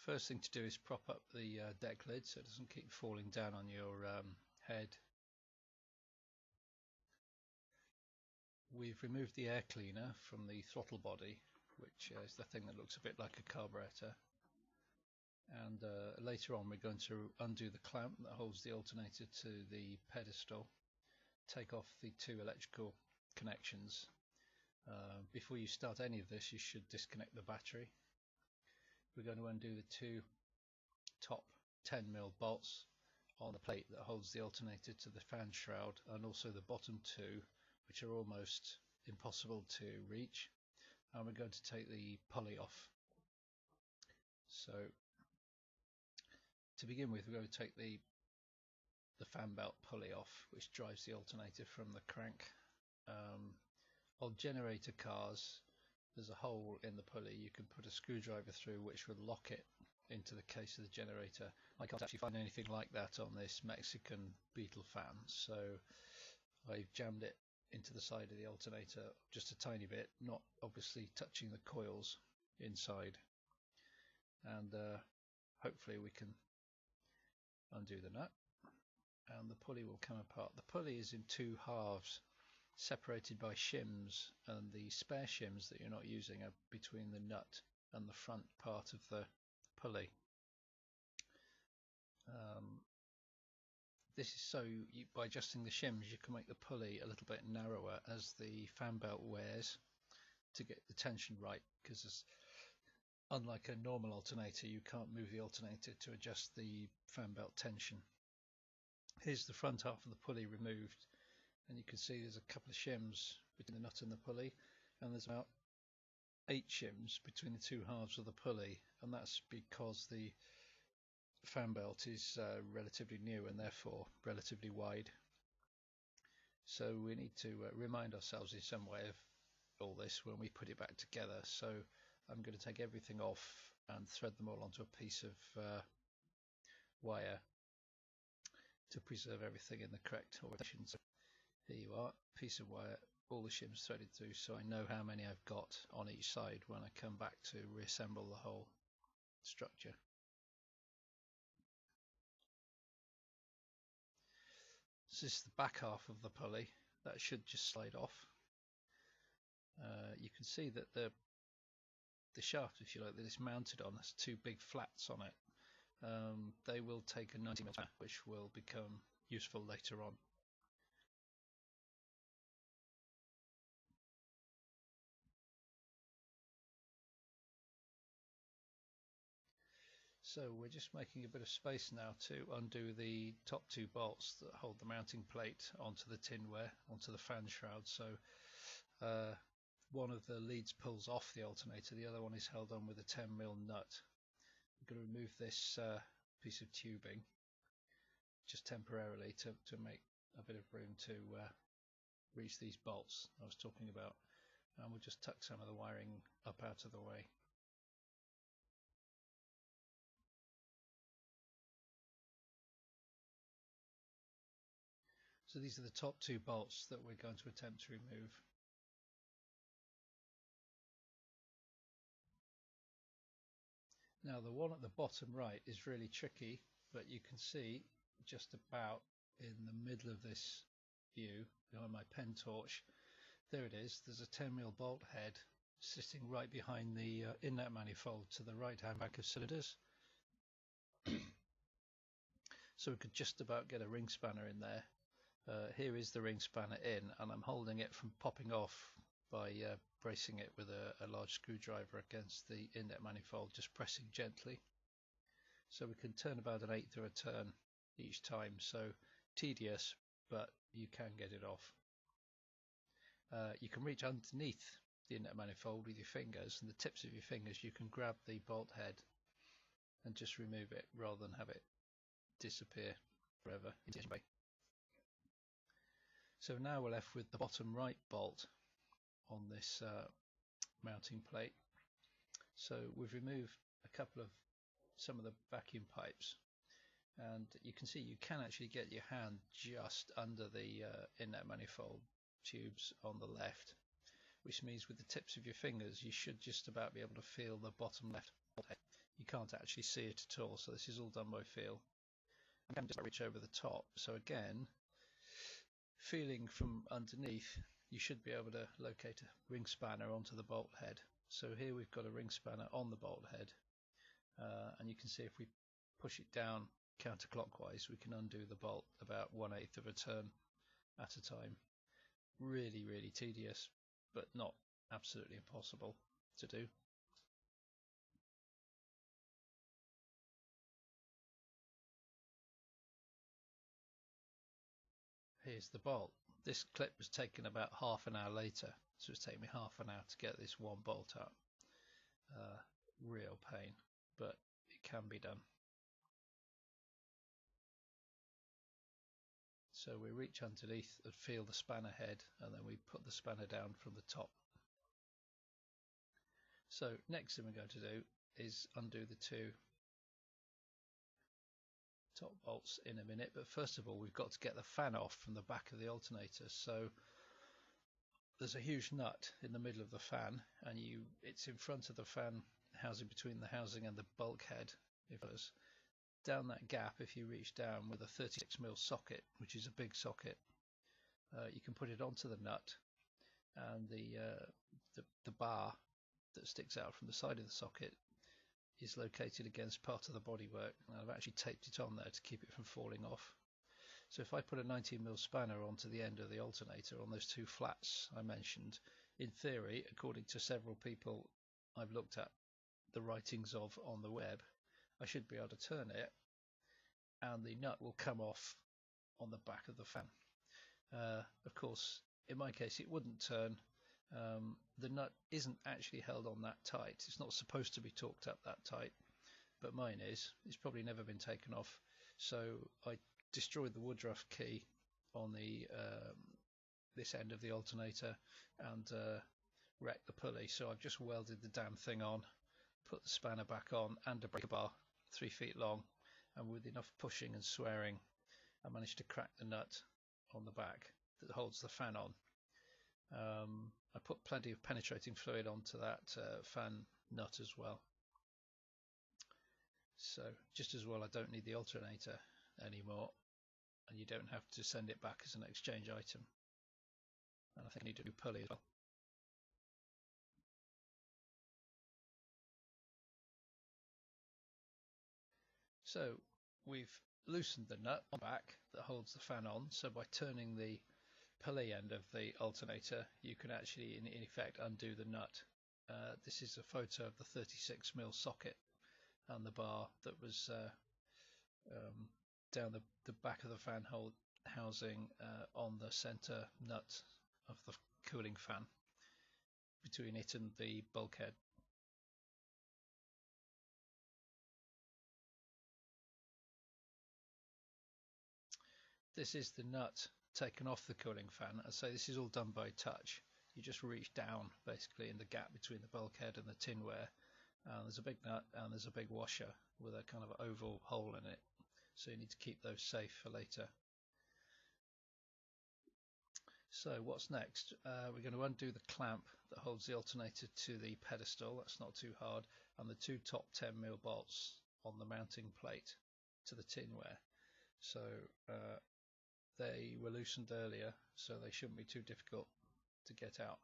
first thing to do is prop up the deck lid so it doesn't keep falling down on your head. We've removed the air cleaner from the throttle body, which is the thing that looks a bit like a carburetor. And later on we're going to undo the clamp that holds the alternator to the pedestal, take off the two electrical connections. Before you start any of this, you should disconnect the battery. We're going to undo the two top 10mm bolts on the plate that holds the alternator to the fan shroud, and also the bottom two, which are almost impossible to reach. And we're going to take the pulley off. So to begin with, we're going to take the fan belt pulley off, which drives the alternator from the crank. On generator cars, there's a hole in the pulley you can put a screwdriver through, which would lock it into the case of the generator. I can't actually find anything like that on this Mexican Beetle fan, so I've jammed it into the side of the alternator just a tiny bit, not obviously touching the coils inside, and hopefully we can undo the nut and the pulley will come apart. The pulley is in two halves separated by shims, and the spare shims that you're not using are between the nut and the front part of the pulley. This is so by adjusting the shims you can make the pulley a little bit narrower as the fan belt wears to get the tension right, because unlike a normal alternator you can't move the alternator to adjust the fan belt tension. Here's the front half of the pulley removed, and you can see there's a couple of shims between the nut and the pulley, and there's about 8 shims between the two halves of the pulley, and that's because the fan belt is relatively new and therefore relatively wide. So we need to remind ourselves in some way of all this when we put it back together. So I'm going to take everything off and thread them all onto a piece of wire to preserve everything in the correct orientation. So here you are, piece of wire, all the shims threaded through, so I know how many I've got on each side when I come back to reassemble the whole structure. So this is the back half of the pulley. That should just slide off. You can see that the shaft, if you like, that it's mounted on has two big flats on it. They will take a 90mm spanner, which will become useful later on. So we're just making a bit of space now to undo the top two bolts that hold the mounting plate onto the tinware, onto the fan shroud. So one of the leads pulls off the alternator, the other one is held on with a 10mm nut. I'm going to remove this piece of tubing just temporarily to make a bit of room to reach these bolts I was talking about, and we'll just tuck some of the wiring up out of the way. So these are the top two bolts that we're going to attempt to remove. Now the one at the bottom right is really tricky, but you can see just about in the middle of this view, behind my pen torch, there it is. There's a 10mm bolt head sitting right behind the inlet manifold to the right hand bank of cylinders. So we could just about get a ring spanner in there. Here is the ring spanner in, and I'm holding it from popping off by bracing it with a large screwdriver against the inlet manifold, just pressing gently. So we can turn about an eighth of a turn each time, so tedious, but you can get it off. You can reach underneath the inlet manifold with your fingers, and the tips of your fingers you can grab the bolt head and just remove it rather than have it disappear forever into the bay. So now we're left with the bottom right bolt on this mounting plate. So we've removed some of the vacuum pipes, and you can see you can actually get your hand just under the inlet manifold tubes on the left, which means with the tips of your fingers you should just about be able to feel the bottom left bolt head. you can't actually see it at all, so this is all done by feel. And just reach over the top, so again, feeling from underneath, you should be able to locate a ring spanner onto the bolt head. So here we've got a ring spanner on the bolt head, and you can see if we push it down counterclockwise, we can undo the bolt about 1/8 of a turn at a time. Really, really tedious, but not absolutely impossible to do. Here's the bolt. This clip was taken about half an hour later, so it's taken me half an hour to get this one bolt up. Real pain, but it can be done. So we reach underneath and feel the spanner head, and then we put the spanner down from the top. So next thing we're going to do is undo the two top bolts in a minute, but first of all we've got to get the fan off from the back of the alternator. So there's a huge nut in the middle of the fan, and it's in front of the fan housing, between the housing and the bulkhead. If it was down that gap, if you reach down with a 36mm socket, which is a big socket, you can put it onto the nut, and the bar that sticks out from the side of the socket is located against part of the bodywork, and I've actually taped it on there to keep it from falling off. So if I put a 19mm spanner onto the end of the alternator on those two flats I mentioned, in theory, according to several people I've looked at the writings of on the web, I should be able to turn it and the nut will come off on the back of the fan. Of course, in my case it wouldn't turn. The nut isn't actually held on that tight. It's not supposed to be torqued up that tight, but mine is. It's probably never been taken off. So I destroyed the Woodruff key on the this end of the alternator and wrecked the pulley. So I've just welded the damn thing on, put the spanner back on, and a breaker bar 3 feet long, and with enough pushing and swearing I managed to crack the nut on the back that holds the fan on. I put plenty of penetrating fluid onto that fan nut as well, so just as well I don't need the alternator anymore, and you don't have to send it back as an exchange item. And I think I need to do pulley as well. So we've loosened the nut on the back that holds the fan on, so by turning the pulley end of the alternator you can actually in effect undo the nut. This is a photo of the 36mm socket and the bar that was down the back of the fan housing on the center nut of the cooling fan, between it and the bulkhead. This is the nut taken off the cooling fan. I say this is all done by touch. You just reach down basically in the gap between the bulkhead and the tinware. There's a big nut and there's a big washer with a kind of oval hole in it, so you need to keep those safe for later. So what's next? We're going to undo the clamp that holds the alternator to the pedestal. That's not too hard, and the two top 10mm bolts on the mounting plate to the tinware. So they were loosened earlier, so they shouldn't be too difficult to get out.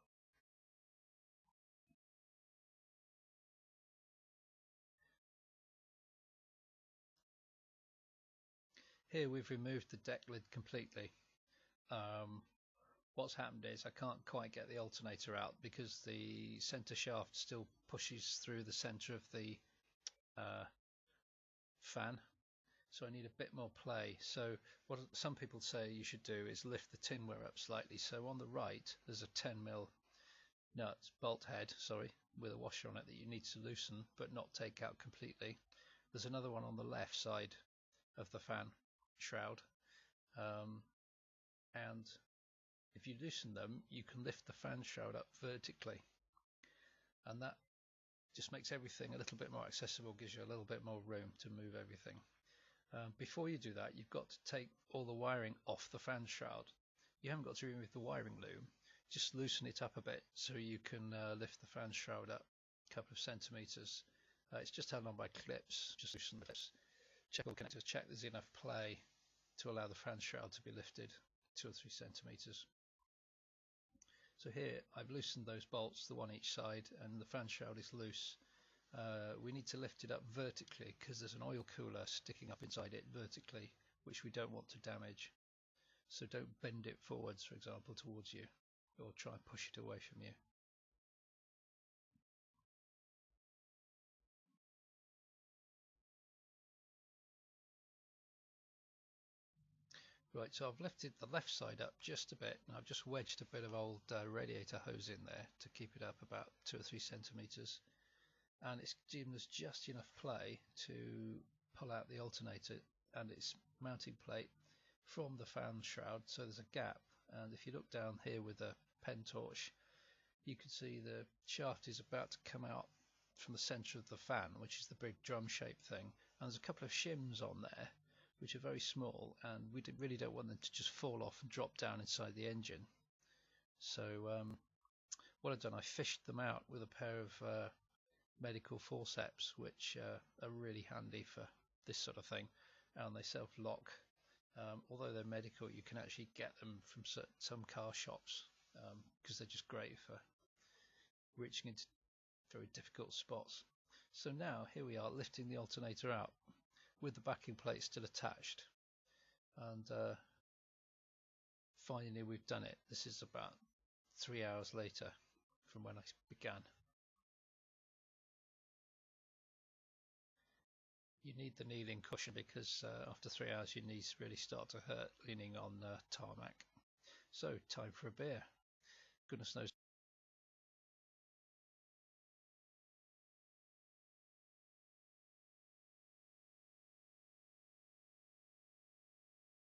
Here we've removed the deck lid completely. What's happened is I can't quite get the alternator out because the center shaft still pushes through the center of the fan, so I need a bit more play. So what some people say you should do is lift the tinware up slightly. So on the right there's a 10mm bolt head, with a washer on it that you need to loosen but not take out completely. There's another one on the left side of the fan shroud, and if you loosen them you can lift the fan shroud up vertically, and that just makes everything a little bit more accessible, gives you a little bit more room to move everything. Before you do that, you've got to take all the wiring off the fan shroud. You haven't got to remove the wiring loom, just loosen it up a bit so you can lift the fan shroud up a couple of centimeters It's just held on by clips. Just loosen the clips. Check all connectors. Check there's enough play to allow the fan shroud to be lifted 2 or 3 centimeters. So here I've loosened those bolts, the one each side, and the fan shroud is loose. We need to lift it up vertically because there's an oil cooler sticking up inside it vertically, which we don't want to damage. So don't bend it forwards, for example, towards you, or try and push it away from you. Right, so I've lifted the left side up just a bit, and I've just wedged a bit of old radiator hose in there to keep it up about 2 or 3 centimeters. And it's given us just enough play to pull out the alternator and its mounting plate from the fan shroud, so there's a gap. And if you look down here with a pen torch, you can see the shaft is about to come out from the center of the fan, which is the big drum shaped thing, and there's a couple of shims on there which are very small, and we really don't want them to just fall off and drop down inside the engine. So what I've done, I fished them out with a pair of medical forceps, which are really handy for this sort of thing, and they self-lock. Although they're medical, you can actually get them from some car shops because they're just great for reaching into very difficult spots. So now here we are lifting the alternator out with the backing plate still attached, and finally we've done it. This is about 3 hours later from when I began. You need the kneeling cushion because after 3 hours your knees really start to hurt leaning on tarmac. So time for a beer. Goodness knows